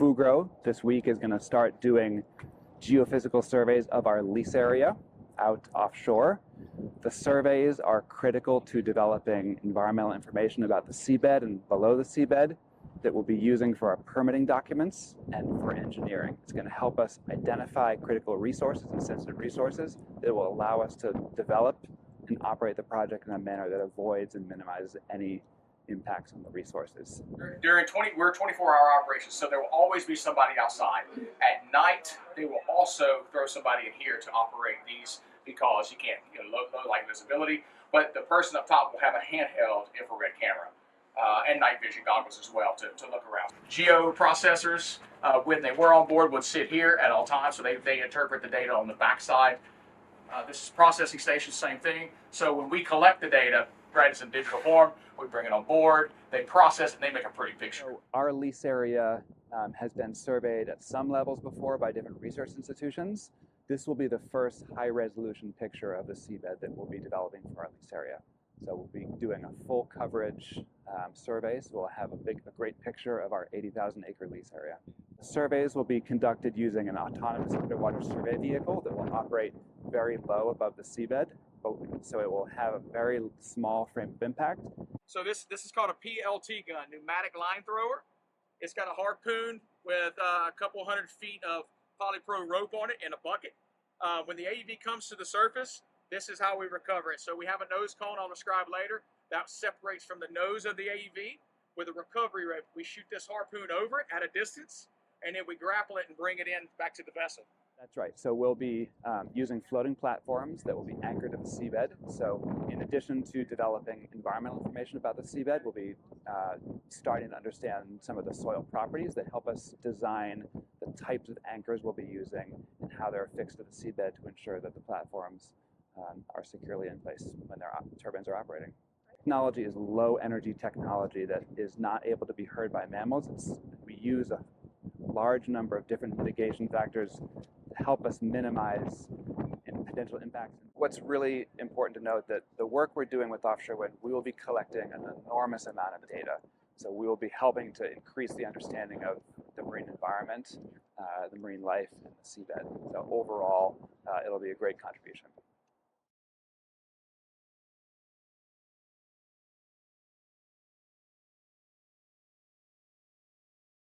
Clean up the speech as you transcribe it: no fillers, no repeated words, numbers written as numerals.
Fugro this week is going to start doing geophysical surveys of our lease area out offshore. The surveys are critical to developing environmental information about the seabed and below the seabed that we'll be using for our permitting documents and for engineering. It's going to help us identify critical resources and sensitive resources that will allow us to develop and operate the project in a manner that avoids and minimizes any impacts on the resources. We're 24-hour operations, so there will always be somebody outside. At night, they will also throw somebody in here to operate these because you can't low light visibility, but the person up top will have a handheld infrared camera and night vision goggles as well to look around. Geo processors, when they were on board, would sit here at all times, so they interpret the data on the backside. This processing station, same thing. So when we collect the data, right, it's in digital form, we bring it on board, they process it, and they make a pretty picture. So our lease area has been surveyed at some levels before by different research institutions. This will be the first high-resolution picture of the seabed that we'll be developing for our lease area. So we'll be doing a full coverage survey, so we'll have a great picture of our 80,000-acre lease area. The surveys will be conducted using an autonomous underwater survey vehicle that will operate very low above the seabed, so it will have a very small frame of impact. So this is called a PLT gun, pneumatic line thrower. It's got a harpoon with a couple hundred feet of polypro rope on it and a bucket. When the AUV comes to the surface, this is how we recover it. So we have a nose cone I'll describe later that separates from the nose of the AUV with a recovery rope. We shoot this harpoon over it at a distance, and then we grapple it and bring it in back to the vessel. That's right. So we'll be using floating platforms that will be anchored to the seabed. So in addition to developing environmental information about the seabed, we'll be starting to understand some of the soil properties that help us design the types of anchors we'll be using and how they're affixed to the seabed to ensure that the platforms are securely in place when their turbines are operating. Technology is low energy technology that is not able to be heard by mammals. We use a large number of different mitigation factors to help us minimize potential impacts. What's really important to note that the work we're doing with offshore wind, we will be collecting an enormous amount of data. So we will be helping to increase the understanding of the marine environment, the marine life, and the seabed. So overall, it'll be a great contribution.